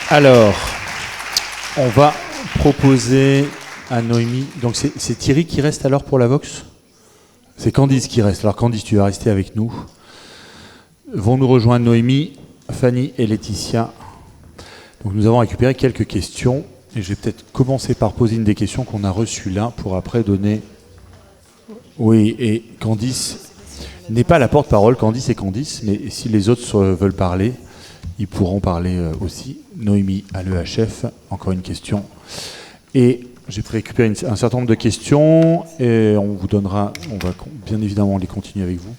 Alors, on va proposer à Noémie. Donc c'est Thierry qui reste alors pour la Vox ? C'est Candice qui reste. Alors Candice, tu vas rester avec nous. Vont nous rejoindre Noémie, Fanny et Laetitia. Donc nous avons récupéré quelques questions. Et je vais peut-être commencer par poser une des questions qu'on a reçues là, pour après donner... Oui, et Candice n'est pas la porte-parole. Candice est Candice, mais si les autres veulent parler, ils pourront parler aussi. Noémie à l'EHF, encore une question. Et j'ai récupéré un certain nombre de questions, et on vous donnera, on va bien évidemment les continuer avec vous.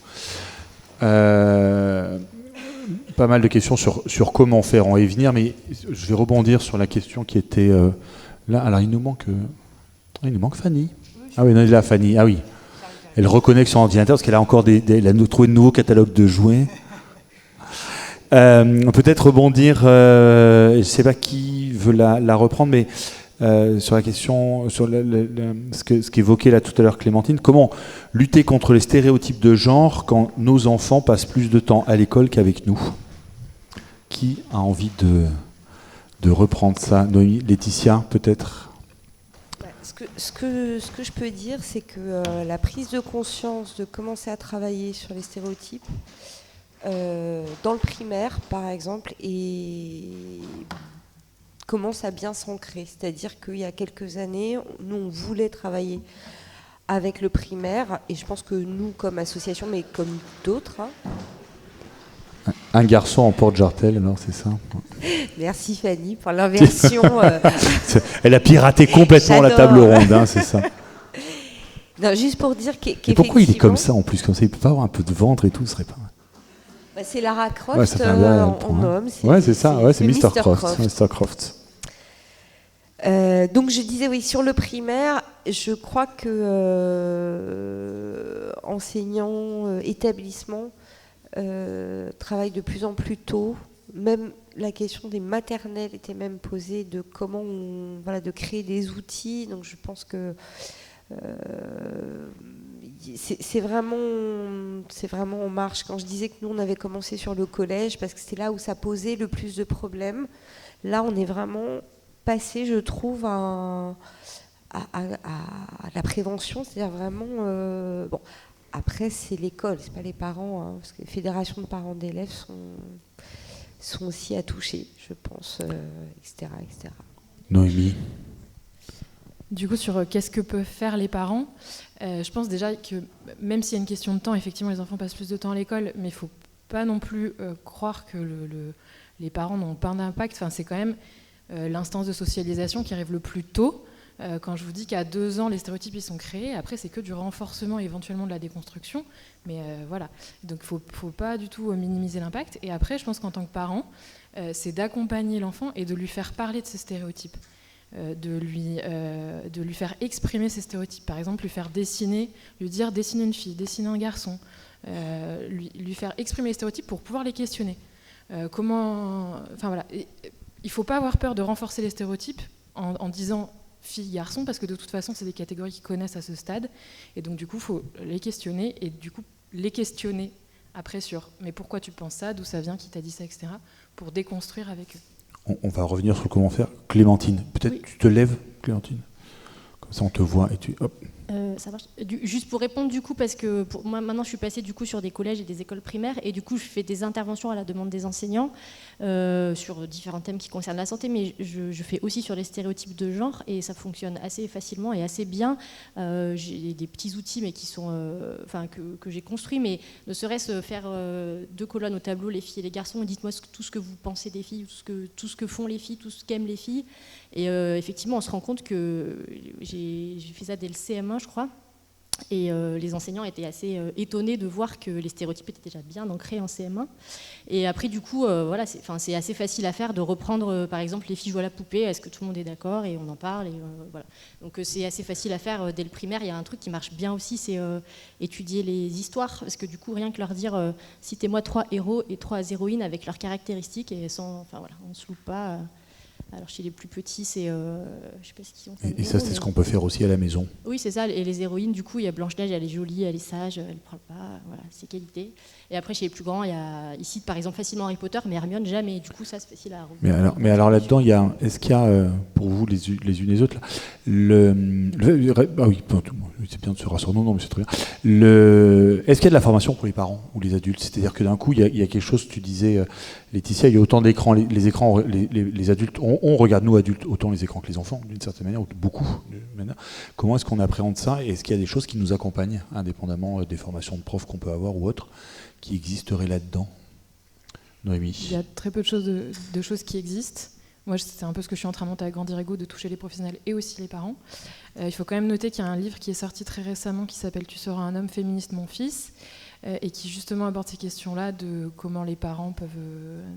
Pas mal de questions sur comment faire, on va y venir, mais je vais rebondir sur la question qui était là. Alors il nous manque Fanny. Ah oui, non, elle est là, Fanny. Ah oui. Elle reconnaît que son ordinateur, parce qu'elle a encore elle a trouvé de nouveaux catalogues de jouets. Peut-être rebondir, je ne sais pas qui veut la reprendre, mais sur la question, sur ce qu'évoquait là tout à l'heure Clémentine, comment lutter contre les stéréotypes de genre quand nos enfants passent plus de temps à l'école qu'avec nous ? Qui a envie de reprendre ça ? Noémie, Laetitia, peut-être ? Ce que je peux dire, c'est que la prise de conscience de commencer à travailler sur les stéréotypes, dans le primaire, par exemple, commence à bien s'ancrer. C'est-à-dire qu'il y a quelques années, nous, on voulait travailler avec le primaire, et je pense que nous, comme association, mais comme d'autres... Un garçon en porte-jartel, alors c'est ça. Merci Fanny pour l'inversion. Elle a piraté complètement la table ronde, hein, c'est ça. Non, juste pour dire qu'effectivement... Pourquoi il est comme ça en plus, comme ça, il peut pas avoir un peu de ventre et tout, ce serait pas... c'est Lara Croft, ouais, ça fait en homme. C'est ça, c'est Mr. Croft. Mr. Croft. Donc je disais, oui, sur le primaire, je crois que enseignants, établissements travaillent de plus en plus tôt. Même la question des maternelles était même posée, de comment de créer des outils. Donc je pense que c'est vraiment en marche. Quand je disais que nous on avait commencé sur le collège, parce que c'était là où ça posait le plus de problèmes, là on est vraiment passé, je trouve, à la prévention, c'est-à-dire vraiment... après c'est l'école, c'est pas les parents, hein, parce que les fédérations de parents d'élèves sont aussi à toucher, je pense, etc., etc. Noémie. Du coup, sur qu'est-ce que peuvent faire les parents, je pense déjà que même s'il y a une question de temps, effectivement, les enfants passent plus de temps à l'école, mais il ne faut pas non plus croire que les parents n'ont pas d'impact. Enfin, c'est quand même l'instance de socialisation qui arrive le plus tôt. Quand je vous dis qu'à 2 ans, les stéréotypes ils sont créés, après c'est que du renforcement éventuellement de la déconstruction, mais voilà. Donc il ne faut pas du tout minimiser l'impact. Et après, je pense qu'en tant que parent, c'est d'accompagner l'enfant et de lui faire parler de ces stéréotypes. De lui faire exprimer ses stéréotypes. Par exemple, lui faire dessiner, lui dire dessiner une fille, dessiner un garçon, lui faire exprimer les stéréotypes pour pouvoir les questionner. Enfin voilà, il ne faut pas avoir peur de renforcer les stéréotypes en disant fille, garçon, parce que de toute façon, c'est des catégories qu'ils connaissent à ce stade. Et donc, du coup, il faut les questionner et du coup, les questionner après sur mais pourquoi tu penses ça, d'où ça vient, qui t'a dit ça, etc. pour déconstruire avec eux. On va revenir sur comment faire. Clémentine, peut-être oui. Tu te lèves, Clémentine. Comme ça, on te voit et tu... Hop. Ça marche. Juste pour répondre du coup, parce que moi maintenant je suis passée du coup sur des collèges et des écoles primaires et du coup je fais des interventions à la demande des enseignants sur différents thèmes qui concernent la santé, mais je fais aussi sur les stéréotypes de genre et ça fonctionne assez facilement et assez bien. J'ai des petits outils mais qui sont, que j'ai construits, mais ne serait-ce faire 2 colonnes au tableau, les filles et les garçons, et dites-moi tout ce que vous pensez des filles, tout ce que font les filles, tout ce qu'aiment les filles. Et effectivement, on se rend compte que j'ai fait ça dès le CM1, je crois. Et les enseignants étaient assez étonnés de voir que les stéréotypes étaient déjà bien ancrés en CM1. Et après, du coup, voilà, c'est assez facile à faire de reprendre, par exemple, les filles jouent à la poupée. Est-ce que tout le monde est d'accord ? Et on en parle. Et, voilà. Donc c'est assez facile à faire dès le primaire. Il y a un truc qui marche bien aussi, c'est étudier les histoires. Parce que du coup, rien que leur dire, citez-moi 3 héros et 3 héroïnes avec leurs caractéristiques, et sans, enfin voilà, on ne se loupe pas. Alors chez les plus petits, c'est, je sais pas ce qu'ils ont. Et ça, c'est ce qu'on peut faire aussi à la maison. Oui, c'est ça. Et les héroïnes, du coup, il y a Blanche-Neige, elle est jolie, elle est sage, elle ne parle pas, voilà, c'est qualité. Et après, chez les plus grands, il y a ici, par exemple, facilement Harry Potter, mais Hermione jamais. Du coup, ça, c'est facile à. Mais alors là-dedans, est-ce qu'il y a, pour vous les unes et les autres, là, ah oui, c'est bien de se rassurer, non, mais c'est très bien. Est-ce qu'il y a de la formation pour les parents ou les adultes? C'est-à-dire que d'un coup, il y a quelque chose, tu disais, Laetitia, il y a autant d'écrans, les écrans, les adultes, on regarde nous adultes autant les écrans que les enfants, d'une certaine manière, ou beaucoup. Comment est-ce qu'on appréhende ça? Et est-ce qu'il y a des choses qui nous accompagnent, indépendamment des formations de profs qu'on peut avoir ou autres, qui existeraient là-dedans? Noémie. Il y a très peu de choses qui existent. Moi, c'est un peu ce que je suis en train de monter à Grandir Ego, de toucher les professionnels et aussi les parents. Il faut quand même noter qu'il y a un livre qui est sorti très récemment qui s'appelle « Tu seras un homme féministe, mon fils » et qui justement aborde ces questions-là de comment les parents peuvent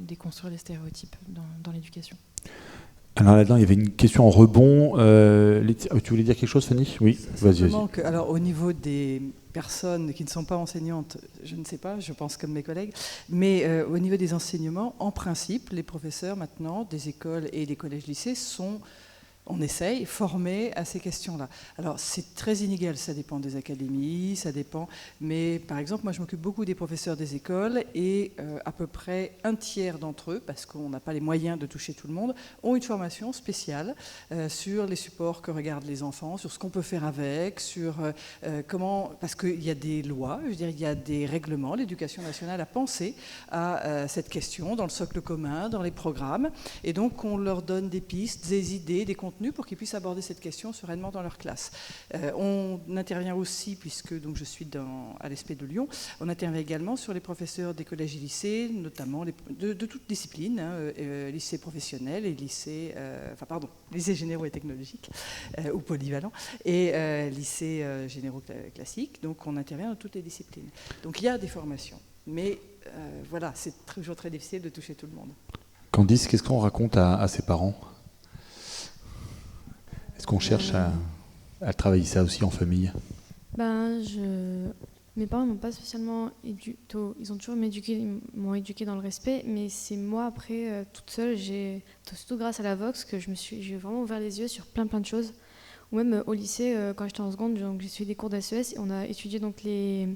déconstruire les stéréotypes dans l'éducation. Alors là-dedans, il y avait une question en rebond. Tu voulais dire quelque chose, Fanny? Oui, vas-y. Alors, au niveau des personnes qui ne sont pas enseignantes, je ne sais pas, je pense comme mes collègues, mais au niveau des enseignements, en principe, les professeurs maintenant des écoles et des collèges-lycées sont, on essaye, formés à ces questions-là. Alors, c'est très inégal, ça dépend des académies, ça dépend, mais par exemple, moi je m'occupe beaucoup des professeurs des écoles et à peu près un tiers d'entre eux, parce qu'on n'a pas les moyens de toucher tout le monde, ont une formation spéciale sur les supports que regardent les enfants, sur ce qu'on peut faire avec, sur comment, parce qu'il y a des lois, je veux dire, il y a des règlements, l'éducation nationale a pensé à cette question dans le socle commun, dans les programmes, et donc on leur donne des pistes, des idées, des contenus pour qu'ils puissent aborder cette question sereinement dans leur classe. On intervient aussi, puisque donc, je suis à l'ESP de Lyon, on intervient également sur les professeurs des collèges et lycées, notamment de toutes disciplines, lycées professionnels et lycées généraux et technologiques, ou polyvalents, et lycées généraux classiques. Donc on intervient dans toutes les disciplines. Donc il y a des formations, mais voilà, c'est toujours très difficile de toucher tout le monde. Candice, qu'est-ce qu'on raconte à ses parents? Est-ce qu'on cherche à travailler ça aussi en famille? Mes parents m'ont pas spécialement ils ont toujours m'ont éduqué dans le respect, mais c'est moi après toute seule, surtout grâce à la Vox, que j'ai vraiment ouvert les yeux sur plein de choses. Ou même au lycée, quand j'étais en seconde, j'ai suivi des cours d'ASES et on a étudié donc les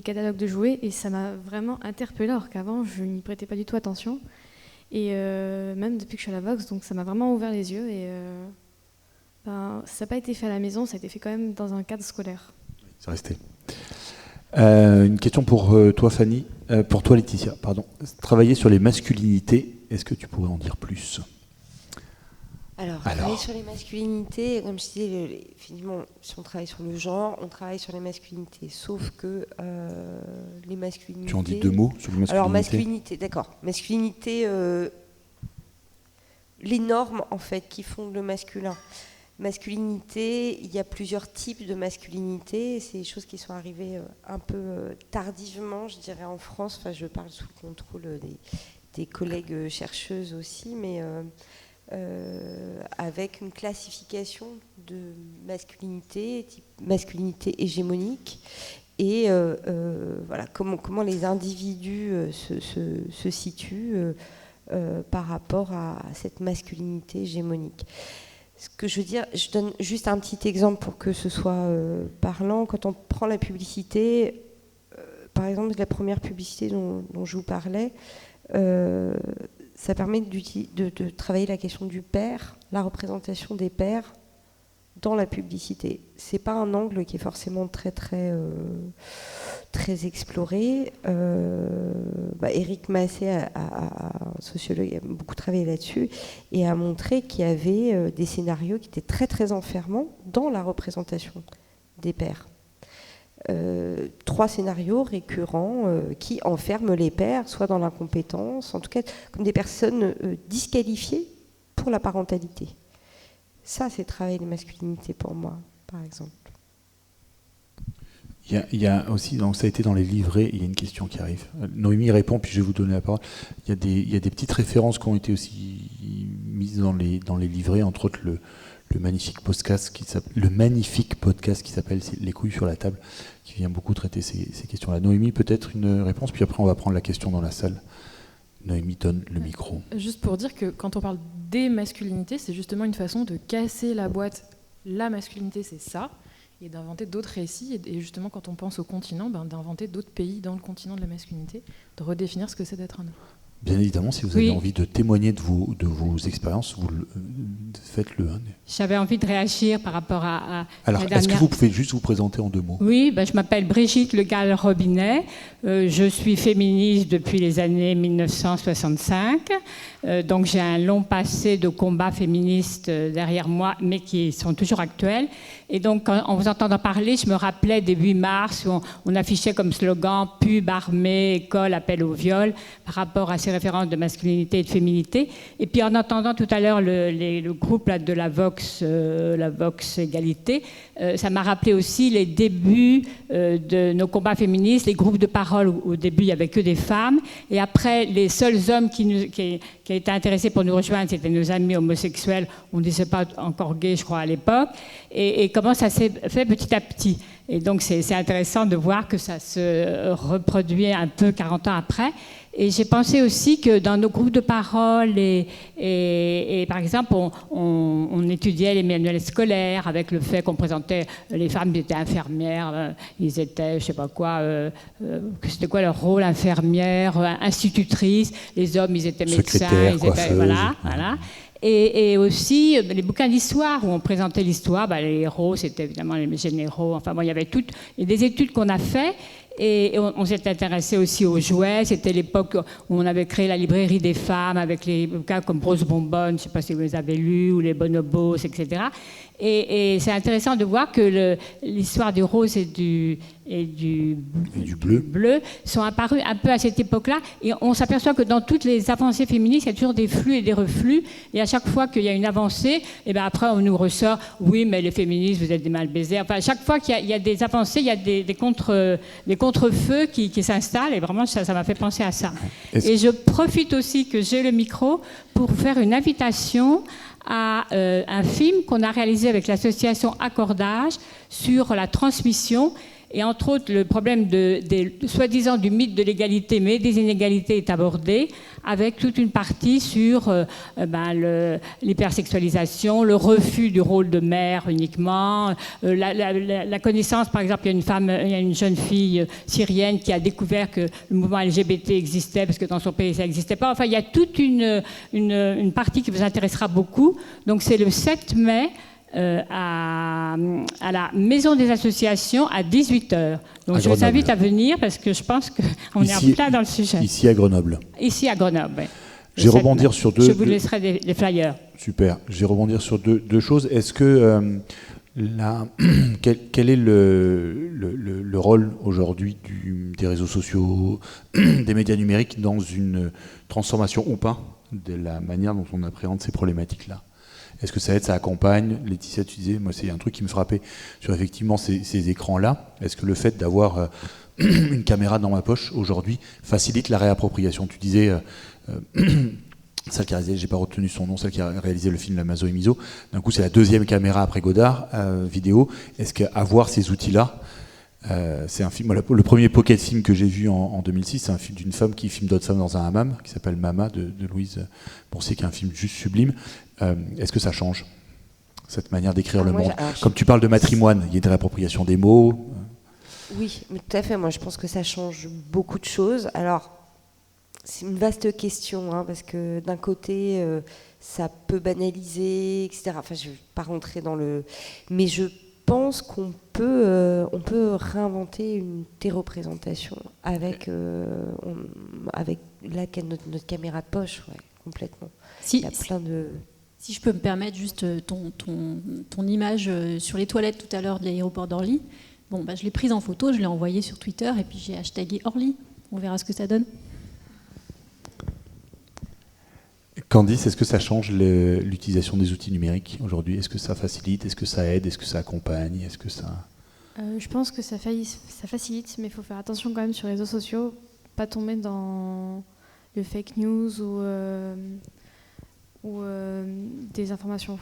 catalogues de jouets et ça m'a vraiment interpellée, alors qu'avant je n'y prêtais pas du tout attention. Et même depuis que je suis à la Vox, donc ça m'a vraiment ouvert les yeux et ça n'a pas été fait à la maison, ça a été fait quand même dans un cadre scolaire. C'est resté. Une question pour toi, Fanny, pour toi, Laetitia, pardon. Travailler sur les masculinités, est-ce que tu pourrais en dire plus? Alors, travailler sur les masculinités, comme je disais, finalement, si on travaille sur le genre, on travaille sur les masculinités, sauf que les masculinités... Tu en dis 2 mots sur les masculinités? Alors, masculinité, d'accord. Masculinité, les normes, en fait, qui fondent le masculin. Masculinité, il y a plusieurs types de masculinité. C'est des choses qui sont arrivées un peu tardivement, je dirais, en France. Enfin, je parle sous le contrôle des collègues chercheuses aussi, mais avec une classification de masculinité, type masculinité hégémonique, et voilà, comment les individus se situent par rapport à cette masculinité hégémonique. Ce que je veux dire, je donne juste un petit exemple pour que ce soit parlant. Quand on prend la publicité, par exemple, la première publicité dont je vous parlais, ça permet de travailler la question du père, la représentation des pères dans la publicité. C'est pas un angle qui est forcément très exploré. Éric Massé, un sociologue, a beaucoup travaillé là-dessus et a montré qu'il y avait des scénarios qui étaient très enfermants dans la représentation des pères. 3 scénarios récurrents qui enferment les pères, soit dans l'incompétence, en tout cas comme des personnes disqualifiées pour la parentalité. Ça, c'est travailler les masculinités pour moi, par exemple. Il y a aussi, donc ça a été dans les livrets, il y a une question qui arrive. Noémie répond, puis je vais vous donner la parole. Il y a des petites références qui ont été aussi mises dans les livrets, entre autres le magnifique podcast qui s'appelle Les couilles sur la table, qui vient beaucoup traiter ces questions-là. Noémie, peut-être une réponse, puis après on va prendre la question dans la salle. Noémie donne le micro. Juste pour dire que quand on parle des masculinités, c'est justement une façon de casser la boîte. La masculinité, c'est ça, et d'inventer d'autres récits. Et justement, quand on pense au continent, d'inventer d'autres pays dans le continent de la masculinité, de redéfinir ce que c'est d'être un homme. Bien évidemment, si vous avez envie de témoigner de vos expériences, faites-le. Hein. J'avais envie de réagir par rapport à Alors, est-ce que vous pouvez juste vous présenter en 2 mots? Oui, je m'appelle Brigitte Le Gall-Robinet. Je suis féministe depuis les années 1965. Donc j'ai un long passé de combats féministes derrière moi, mais qui sont toujours actuels. Et donc, en vous entendant parler, je me rappelais des 8 mars où on affichait comme slogan « Pub, armée, école, appel au viol » par rapport à ces références de masculinité et de féminité. Et puis en entendant tout à l'heure le groupe là, de la Vox Égalité, ça m'a rappelé aussi les débuts de nos combats féministes, les groupes de parole où au début il n'y avait que des femmes. Et après, les seuls hommes qui étaient intéressés pour nous rejoindre, c'était nos amis homosexuels. On ne disait pas encore gays, je crois, à l'époque. Et comment ça s'est fait petit à petit. Et donc, c'est intéressant de voir que ça se reproduit un peu 40 ans après. Et j'ai pensé aussi que dans nos groupes de parole, et par exemple, on étudiait les manuels scolaires avec le fait qu'on présentait les femmes, ils étaient infirmières, ils étaient, je sais pas quoi, c'était quoi leur rôle, infirmière, institutrice, les hommes, ils étaient médecins, ils étaient, voilà. Et aussi les bouquins d'histoire où on présentait l'histoire, les héros, c'était évidemment les généraux, enfin bon, il y avait des études qu'on a faites. Et on s'est intéressé aussi aux jouets. C'était l'époque où on avait créé la librairie des femmes avec les bouquins comme Rose Bonbonne, je ne sais pas si vous les avez lus, ou les Bonobos, etc. Et c'est intéressant de voir que l'histoire du rose et du bleu sont apparus un peu à cette époque-là. Et on s'aperçoit que dans toutes les avancées féministes, il y a toujours des flux et des reflux. Et à chaque fois qu'il y a une avancée, et bien après on nous ressort « oui, mais les féministes, vous êtes des mal baisés ». Enfin, à chaque fois qu'il y a des avancées, il y a des contre-feux qui s'installent. Et vraiment, ça m'a fait penser à ça. Et je profite aussi que j'ai le micro pour faire une invitation à un film qu'on a réalisé avec l'association Accordage sur la transmission. Et entre autres, le problème soi-disant du mythe de l'égalité, mais des inégalités est abordé, avec toute une partie sur l'hypersexualisation, le refus du rôle de mère uniquement, la connaissance, par exemple, il y a une jeune fille syrienne qui a découvert que le mouvement LGBT existait, parce que dans son pays, ça n'existait pas. Enfin, il y a toute une partie qui vous intéressera beaucoup. Donc, c'est le 7 mai, à la Maison des Associations à 18h. Donc je vous invite à venir parce que je pense qu'on est en plein dans le sujet. Ici à Grenoble. Ici à Grenoble, oui. Je vais rebondir sur deux... Je vous laisserai des flyers. Super. Je vais rebondir sur deux choses. Est-ce que... quel est le rôle aujourd'hui des réseaux sociaux, des médias numériques dans une transformation ou pas de la manière dont on appréhende ces problématiques-là? Est-ce que ça aide, ça accompagne? Laetitia, tu disais, moi c'est un truc qui me frappait sur effectivement ces écrans-là. Est-ce que le fait d'avoir une caméra dans ma poche aujourd'hui facilite la réappropriation? Tu disais, celle qui a réalisé, j'ai pas retenu son nom, celle qui a réalisé le film La Mazo et Miso, d'un coup c'est la 2e caméra après Godard, vidéo. Est-ce qu'avoir ces outils-là, c'est un film, le premier pocket film que j'ai vu en 2006, c'est un film d'une femme qui filme d'autres femmes dans un hammam, qui s'appelle Mama, de Louise Boursier, qui est un film juste sublime. Est-ce que ça change, cette manière d'écrire le monde? Comme tu parles de matrimoine, il y a une réappropriation des mots. Oui, mais tout à fait. Moi, je pense que ça change beaucoup de choses. Alors, c'est une vaste question, parce que d'un côté, ça peut banaliser, etc. Enfin, je ne vais pas rentrer dans le... Mais je pense qu'on peut réinventer une déreprésentation avec notre caméra de poche, complètement. Il y a plein de... Si je peux me permettre juste ton image sur les toilettes tout à l'heure de l'aéroport d'Orly, je l'ai prise en photo, je l'ai envoyée sur Twitter et puis j'ai hashtagué Orly. On verra ce que ça donne. Candice, est-ce que ça change l'utilisation des outils numériques aujourd'hui? Est-ce que ça facilite? Est-ce que ça aide? Est-ce que ça accompagne? Est-ce que ça... Je pense que ça facilite, mais il faut faire attention quand même sur les réseaux sociaux, pas tomber dans le fake news ou des informations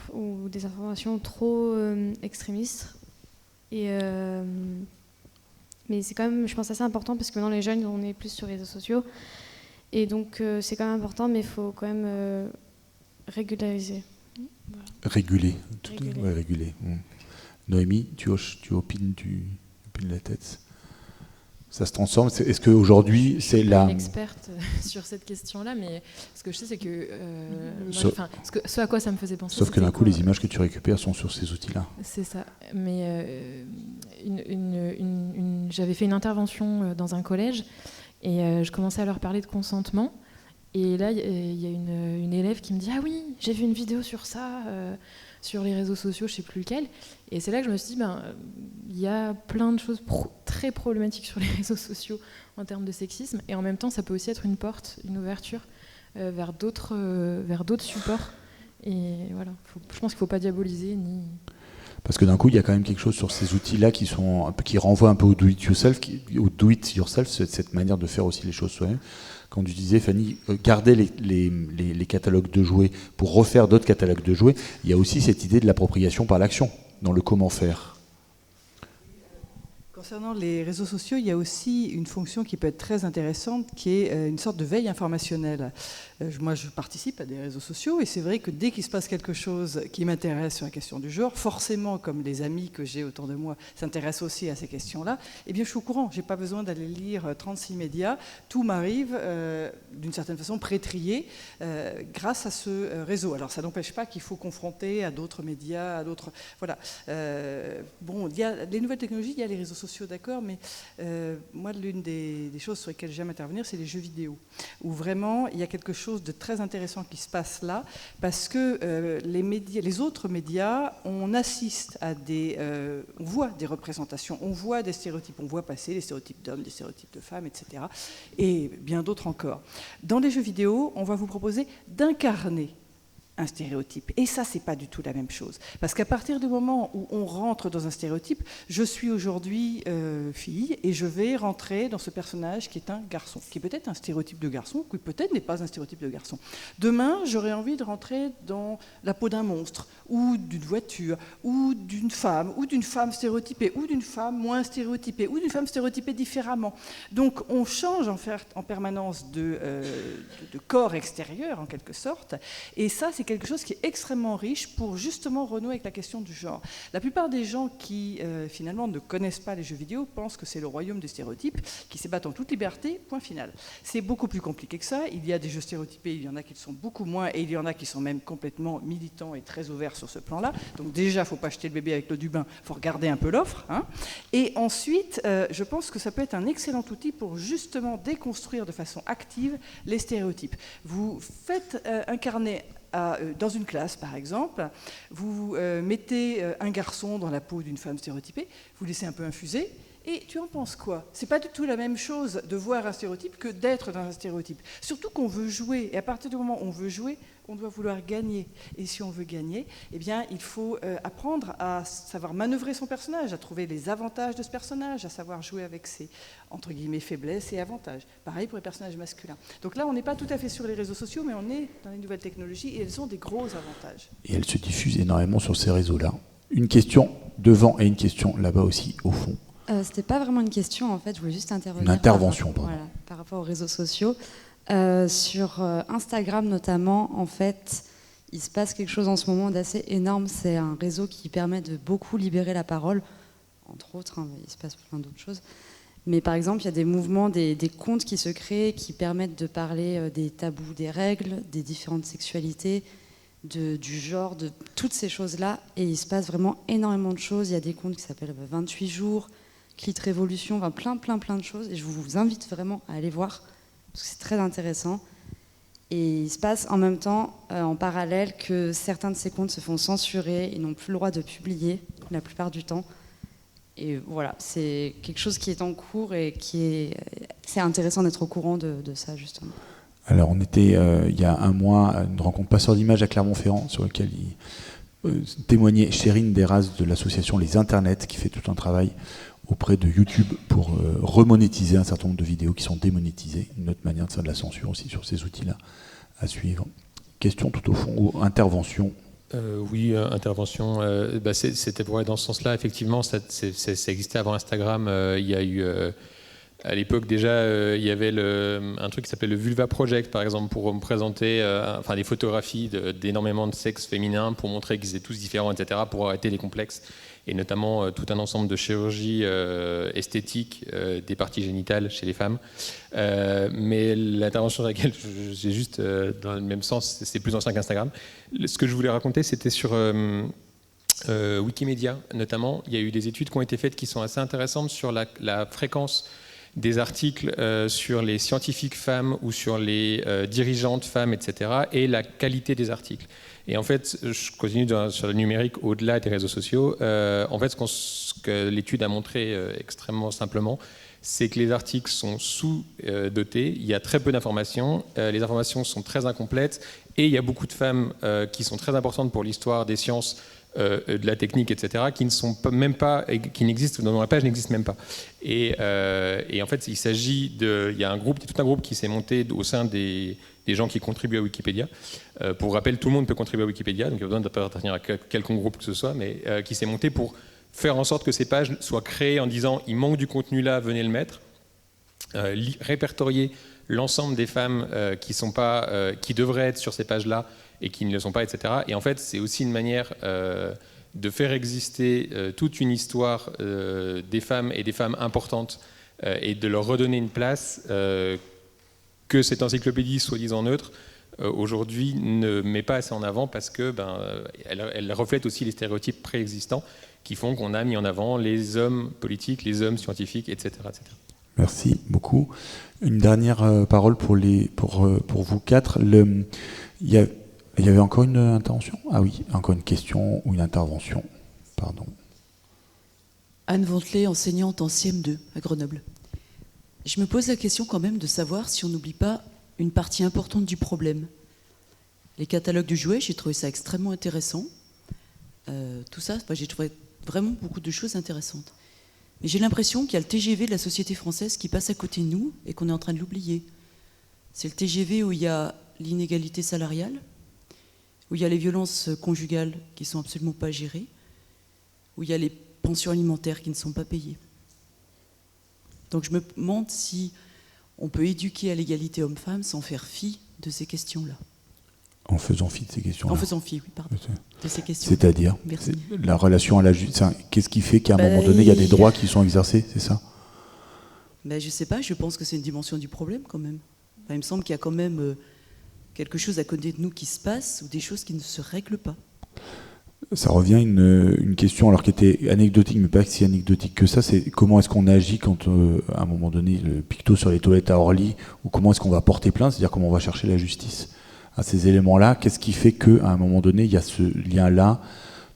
trop extrémistes. Mais c'est quand même, je pense, assez important parce que maintenant les jeunes, on est plus sur les réseaux sociaux. Et donc c'est quand même important, mais il faut quand même régulariser. Réguler. Réguler. Ouais, réguler. Noémie, tu opines la tête. Ça se transforme. Est-ce qu'aujourd'hui, c'est la... la... Je suis pas une experte sur cette question-là, mais ce que je sais, c'est que, ce à quoi ça me faisait penser... Sauf que d'un coup, les images que tu récupères sont sur ces outils-là. C'est ça. Mais j'avais fait une intervention dans un collège et je commençais à leur parler de consentement. Et là, il y a une élève qui me dit « Ah oui, j'ai vu une vidéo sur ça, sur les réseaux sociaux, je ne sais plus lequel. » Et c'est là que je me suis dit il y a plein de choses très problématiques sur les réseaux sociaux en termes de sexisme. Et en même temps, ça peut aussi être une porte, une ouverture vers d'autres supports. Et voilà, je pense qu'il ne faut pas diaboliser ni... Parce que d'un coup, il y a quand même quelque chose sur ces outils-là qui renvoient un peu au do-it-yourself, cette manière de faire aussi les choses soi-même. Quand tu disais, Fanny, garder les catalogues de jouets pour refaire d'autres catalogues de jouets, il y a aussi cette idée de l'appropriation par l'action, dans le comment faire. Concernant les réseaux sociaux, il y a aussi une fonction qui peut être très intéressante, qui est une sorte de veille informationnelle. Moi, je participe à des réseaux sociaux, et c'est vrai que dès qu'il se passe quelque chose qui m'intéresse sur la question du genre, forcément, comme les amis que j'ai autour de moi s'intéressent aussi à ces questions-là, eh bien, je suis au courant. Je n'ai pas besoin d'aller lire 36 médias. Tout m'arrive, d'une certaine façon, pré-trié, grâce à ce réseau. Alors, ça n'empêche pas qu'il faut confronter à d'autres médias, à d'autres... Voilà. Il y a les nouvelles technologies, il y a les réseaux sociaux, d'accord, mais moi, l'une des choses sur lesquelles j'aime intervenir, c'est les jeux vidéo, où vraiment, il y a quelque chose de très intéressant qui se passe là, parce que les autres médias, on assiste à on voit des représentations, on voit des stéréotypes, on voit passer les stéréotypes d'hommes, des stéréotypes de femmes, etc., et bien d'autres encore. Dans les jeux vidéo, on va vous proposer d'incarner un stéréotype. Et ça, c'est pas du tout la même chose. Parce qu'à partir du moment où on rentre dans un stéréotype, je suis aujourd'hui fille et je vais rentrer dans ce personnage qui est un garçon, qui est peut-être un stéréotype de garçon, qui peut-être n'est pas un stéréotype de garçon. Demain, j'aurais envie de rentrer dans la peau d'un monstre, ou d'une voiture, ou d'une femme stéréotypée, ou d'une femme moins stéréotypée, ou d'une femme stéréotypée différemment. Donc, on change en permanence de corps extérieur, en quelque sorte, et ça, c'est quelque chose qui est extrêmement riche pour justement renouer avec la question du genre. La plupart des gens qui finalement ne connaissent pas les jeux vidéo pensent que c'est le royaume des stéréotypes qui s'ébattent en toute liberté, point final. C'est beaucoup plus compliqué que ça. Il y a des jeux stéréotypés, il y en a qui le sont beaucoup moins et il y en a qui sont même complètement militants et très ouverts sur ce plan-là. Donc déjà, il ne faut pas jeter le bébé avec l'eau du bain, il faut regarder un peu l'offre. Hein. Et ensuite, je pense que ça peut être un excellent outil pour justement déconstruire de façon active les stéréotypes. Vous faites incarner dans une classe, par exemple, vous mettez un garçon dans la peau d'une femme stéréotypée, vous laissez un peu infuser, et tu en penses quoi? C'est pas du tout la même chose de voir un stéréotype que d'être dans un stéréotype. Surtout qu'on veut jouer, et à partir du moment où on veut jouer, on doit vouloir gagner. Et si on veut gagner, eh bien, il faut apprendre à savoir manœuvrer son personnage, à trouver les avantages de ce personnage, à savoir jouer avec ses, entre guillemets, faiblesses et avantages. Pareil pour les personnages masculins. Donc là, on n'est pas tout à fait sur les réseaux sociaux, mais on est dans les nouvelles technologies et elles ont des gros avantages. Et elles se diffusent énormément sur ces réseaux-là. Une question devant et une question là-bas aussi, au fond. C'était pas vraiment une question, en fait, je voulais juste intervenir. Une intervention, pardon. Voilà, par rapport aux réseaux sociaux. Sur Instagram notamment, en fait, il se passe quelque chose en ce moment d'assez énorme. C'est un réseau qui permet de beaucoup libérer la parole, entre autres, hein, il se passe plein d'autres choses. Mais par exemple, il y a des mouvements, des comptes qui se créent, qui permettent de parler des tabous, des règles, des différentes sexualités, du genre, de toutes ces choses-là. Et il se passe vraiment énormément de choses. Il y a des comptes qui s'appellent 28 jours, Clit Révolution, enfin plein de choses. Et je vous invite vraiment à aller voir, parce que c'est très intéressant. Et il se passe en même temps, en parallèle, que certains de ces comptes se font censurer, ils n'ont plus le droit de publier la plupart du temps. Et voilà, c'est quelque chose qui est en cours et c'est intéressant d'être au courant de ça, justement. Alors, on était, il y a un mois, à une rencontre passeur d'images à Clermont-Ferrand, sur laquelle il témoignait Chérine Deraz de l'association Les Internets, qui fait tout un travail auprès de YouTube pour remonétiser un certain nombre de vidéos qui sont démonétisées. Une autre manière de faire de la censure aussi sur ces outils-là à suivre. Question tout au fond ou intervention? Oui, intervention. C'était pour aller dans ce sens-là. Effectivement, ça existait avant Instagram. Il y a eu À l'époque, déjà, il y avait un truc qui s'appelait le Vulva Project, par exemple, pour me présenter des photographies d'énormément de sexes féminins pour montrer qu'ils étaient tous différents, etc., pour arrêter les complexes. Et notamment tout un ensemble de chirurgies esthétiques des parties génitales chez les femmes. Mais l'intervention sur laquelle j'ai juste dans le même sens, c'est plus ancien qu'Instagram. Ce que je voulais raconter, c'était sur Wikimedia, notamment. Il y a eu des études qui ont été faites qui sont assez intéressantes sur la fréquence des articles sur les scientifiques femmes ou sur les dirigeantes femmes, etc., et la qualité des articles. Et en fait, je continue sur le numérique au-delà des réseaux sociaux. En fait, ce que l'étude a montré extrêmement simplement, c'est que les articles sont sous-dotés, il y a très peu d'informations, les informations sont très incomplètes, et il y a beaucoup de femmes qui sont très importantes pour l'histoire des sciences, de la technique, etc., qui ne sont même pas, qui n'existent, dont la page n'existe même pas. Et en fait, il y a tout un groupe qui s'est monté au sein des gens qui contribuent à Wikipédia. Pour rappel, tout le monde peut contribuer à Wikipédia, donc il n'y a besoin d'appartenir à quelconque groupe que ce soit, mais qui s'est monté pour faire en sorte que ces pages soient créées en disant il manque du contenu là, venez le mettre, répertorier l'ensemble des femmes qui devraient être sur ces pages-là et qui ne le sont pas, etc. Et en fait, c'est aussi une manière de faire exister toute une histoire des femmes et des femmes importantes et de leur redonner une place que cette encyclopédie soi-disant neutre aujourd'hui ne met pas assez en avant parce que elle reflète aussi les stéréotypes préexistants qui font qu'on a mis en avant les hommes politiques, les hommes scientifiques, etc. etc. Merci beaucoup. Une dernière parole pour vous quatre. Il y avait encore une intervention ? Ah oui, encore une question ou une intervention. Pardon. Anne Vontelet, enseignante en CM2 à Grenoble. Je me pose la question quand même de savoir si on n'oublie pas une partie importante du problème. Les catalogues de jouets, j'ai trouvé ça extrêmement intéressant. Tout ça, j'ai trouvé vraiment beaucoup de choses intéressantes. Mais j'ai l'impression qu'il y a le TGV de la société française qui passe à côté de nous et qu'on est en train de l'oublier. C'est le TGV où il y a l'inégalité salariale, où il y a les violences conjugales qui ne sont absolument pas gérées, où il y a les pensions alimentaires qui ne sont pas payées. Donc je me demande si on peut éduquer à l'égalité homme-femme sans faire fi de ces questions-là. En faisant fi de ces questions-là. En faisant fi, oui, pardon. De ces questions. C'est-à-dire la relation à la justice. Qu'est-ce qui fait qu'à un moment donné, il y a des droits qui sont exercés, c'est ça ? Je ne sais pas, je pense que c'est une dimension du problème quand même. Il me semble qu'il y a quand même quelque chose à côté de nous qui se passe ou des choses qui ne se règlent pas. Ça revient à une question alors qui était anecdotique, mais pas si anecdotique que ça, c'est comment est-ce qu'on agit quand, à un moment donné, le picto sur les toilettes à Orly, ou comment est-ce qu'on va porter plainte, c'est-à-dire comment on va chercher la justice à ces éléments-là. Qu'est-ce qui fait qu'à un moment donné, il y a ce lien-là ?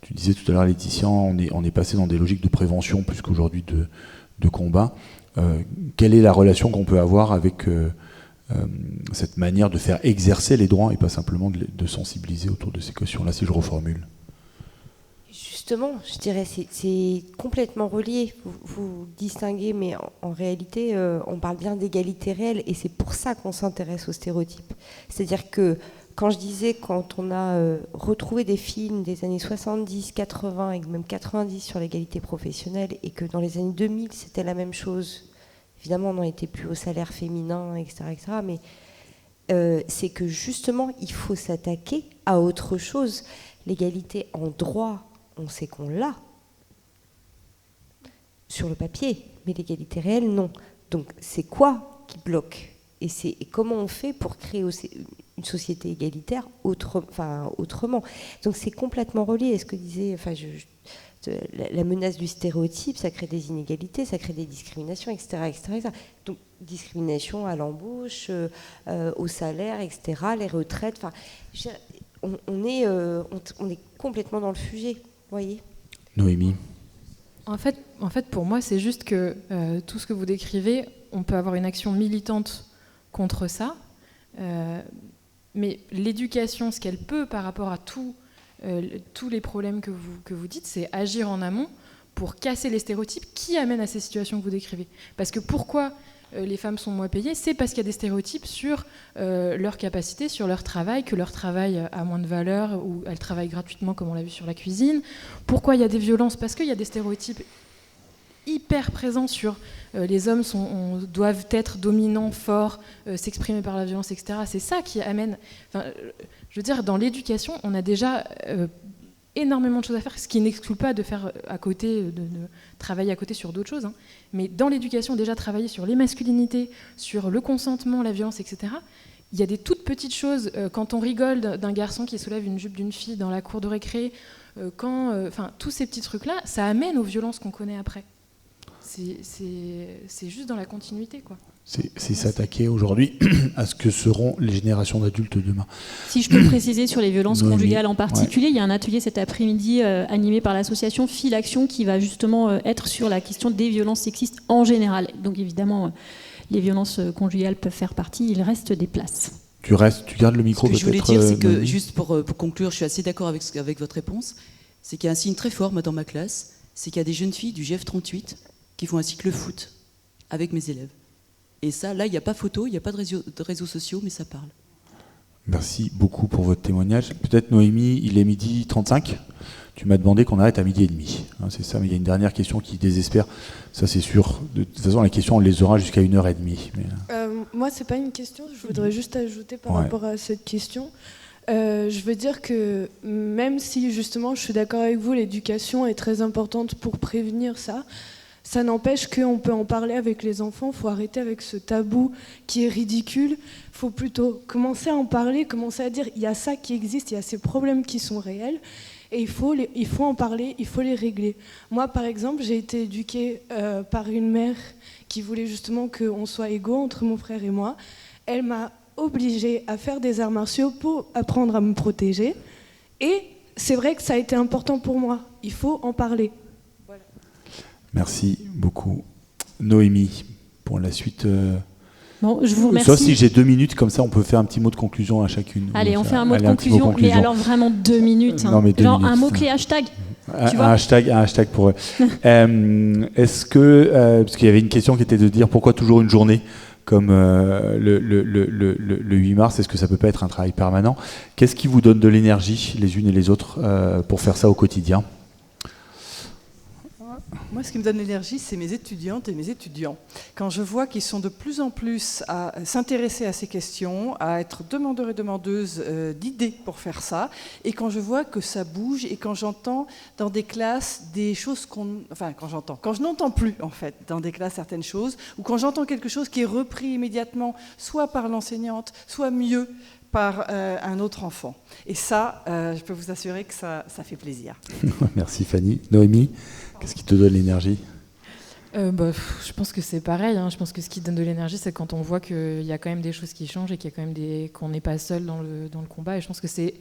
Tu disais tout à l'heure, Laetitia, on est passé dans des logiques de prévention plus qu'aujourd'hui de combat. Quelle est la relation qu'on peut avoir avec cette manière de faire exercer les droits et pas simplement de sensibiliser autour de ces questions-là, si je reformule ? Justement, je dirais c'est complètement relié. Vous distinguez, mais en réalité, on parle bien d'égalité réelle et c'est pour ça qu'on s'intéresse aux stéréotypes. C'est-à-dire que quand je disais, quand on a retrouvé des films des années 70, 80 et même 90 sur l'égalité professionnelle et que dans les années 2000, c'était la même chose, évidemment, on n'en était plus au salaire féminin, etc., mais c'est que justement, il faut s'attaquer à autre chose. L'égalité en droit, on sait qu'on l'a sur le papier, mais l'égalité réelle, non. Donc c'est quoi qui bloque ? Et comment on fait pour créer une société égalitaire autrement ? Donc c'est complètement relié à ce que disait... la menace du stéréotype, ça crée des inégalités, ça crée des discriminations, etc. etc. Donc discrimination à l'embauche, au salaire, etc., les retraites... On est complètement dans le sujet. Voyez. Noémie. En fait, pour moi, c'est juste que tout ce que vous décrivez, on peut avoir une action militante contre ça, mais l'éducation, ce qu'elle peut par rapport à tous les problèmes que vous dites, c'est agir en amont pour casser les stéréotypes qui amènent à ces situations que vous décrivez. Parce que pourquoi les femmes sont moins payées, c'est parce qu'il y a des stéréotypes sur leur capacité, sur leur travail, que leur travail a moins de valeur, ou elles travaillent gratuitement comme on l'a vu sur la cuisine. Pourquoi il y a des violences ? Parce qu'il y a des stéréotypes hyper présent sur les hommes doivent être dominants, forts, s'exprimer par la violence, etc. C'est ça qui amène... je veux dire, dans l'éducation, on a déjà énormément de choses à faire, ce qui n'exclut pas de faire à côté, de travailler à côté sur d'autres choses. Hein. Mais dans l'éducation, déjà travailler sur les masculinités, sur le consentement, la violence, etc. Il y a des toutes petites choses. Quand on rigole d'un garçon qui soulève une jupe d'une fille dans la cour de récré, tous ces petits trucs-là, ça amène aux violences qu'on connaît après. C'est juste dans la continuité, quoi. C'est s'attaquer aujourd'hui à ce que seront les générations d'adultes demain. Si je peux préciser sur les violences conjugales en particulier, il y a un atelier cet après-midi animé par l'association Fil Action qui va justement être sur la question des violences sexistes en général. Donc évidemment, les violences conjugales peuvent faire partie, il reste des places. Tu gardes le micro peut-être. Ce que je voulais dire, c'est que, juste pour conclure, je suis assez d'accord avec votre réponse, c'est qu'il y a un signe très fort, moi, dans ma classe, c'est qu'il y a des jeunes filles du GF38 qui font un cycle foot avec mes élèves. Et ça, là, il n'y a pas photo, il n'y a pas de réseaux sociaux, mais ça parle. Merci beaucoup pour votre témoignage. Peut-être, Noémie, il est 12h35. Tu m'as demandé qu'on arrête à 12h30. Hein, c'est ça, mais il y a une dernière question qui désespère. Ça, c'est sûr. De toute façon, la question, on les aura jusqu'à 1h30. Mais... moi, c'est pas une question. Je voudrais juste ajouter par rapport à cette question. Je veux dire que même si, justement, je suis d'accord avec vous, l'éducation est très importante pour prévenir ça, ça n'empêche qu'on peut en parler avec les enfants. Il faut arrêter avec ce tabou qui est ridicule. Il faut plutôt commencer à en parler, commencer à dire il y a ça qui existe, il y a ces problèmes qui sont réels. Et il faut en parler, il faut les régler. Moi, par exemple, j'ai été éduquée par une mère qui voulait justement qu'on soit égaux entre mon frère et moi. Elle m'a obligée à faire des arts martiaux pour apprendre à me protéger. Et c'est vrai que ça a été important pour moi. Il faut en parler. Voilà. Merci beaucoup. Noémie, pour la suite... Bon, je vous remercie. Sauf si j'ai 2 minutes, comme ça on peut faire un petit mot de conclusion à chacune. Allez, on fait un mot de conclusion, mais alors vraiment 2 minutes. Hein. Non, mais 2 genre minutes, un mot-clé hashtag. Tu vois un hashtag pour eux. Est-ce que, parce qu'il y avait une question qui était de dire pourquoi toujours une journée comme le 8 mars, est-ce que ça peut pas être un travail permanent? Qu'est-ce qui vous donne de l'énergie les unes et les autres pour faire ça au quotidien? Moi, ce qui me donne l'énergie, c'est mes étudiantes et mes étudiants. Quand je vois qu'ils sont de plus en plus à s'intéresser à ces questions, à être demandeurs et demandeuses d'idées pour faire ça, et quand je vois que ça bouge, et quand j'entends dans des classes des choses quand je n'entends plus, en fait, dans des classes certaines choses, ou quand j'entends quelque chose qui est repris immédiatement, soit par l'enseignante, soit mieux, par un autre enfant. Et ça, je peux vous assurer que ça fait plaisir. Merci Fanny. Noémie, qu'est-ce qui te donne l'énergie? Je pense que c'est pareil. Hein. Je pense que ce qui donne de l'énergie, c'est quand on voit qu'il y a quand même des choses qui changent et qu'il y a quand même qu'on n'est pas seul dans le combat. Et je pense que c'est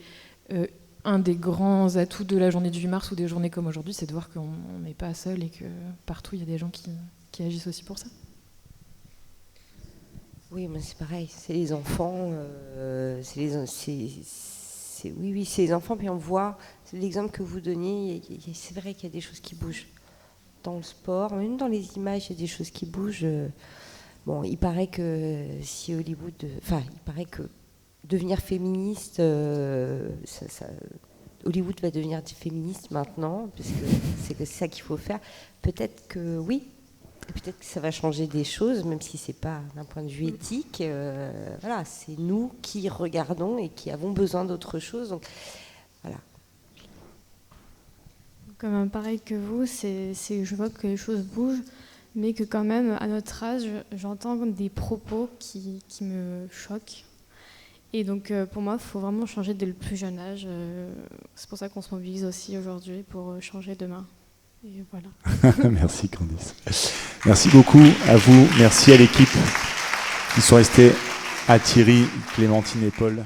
un des grands atouts de la journée du 8 mars ou des journées comme aujourd'hui, c'est de voir qu'on n'est pas seul et que partout, il y a des gens qui agissent aussi pour ça. Oui, mais c'est pareil, c'est les enfants, c'est les enfants, puis on voit, c'est l'exemple que vous donniez, c'est vrai qu'il y a des choses qui bougent dans le sport, même dans les images, il y a des choses qui bougent. Bon, il paraît que si Hollywood, il paraît que devenir féministe, Hollywood va devenir féministe maintenant, parce que c'est ça qu'il faut faire. Peut-être que oui. Peut-être que ça va changer des choses, même si ce n'est pas d'un point de vue éthique. Voilà, c'est nous qui regardons et qui avons besoin d'autre chose. Donc, voilà. Comme pareil que vous, je vois que les choses bougent, mais que quand même, à notre âge, j'entends des propos qui me choquent. Et donc, pour moi, il faut vraiment changer dès le plus jeune âge. C'est pour ça qu'on se mobilise aussi aujourd'hui pour changer demain. Et voilà. Merci Candice. Merci beaucoup à vous. Merci à l'équipe qui sont restés, à Thierry, Clémentine et Paul.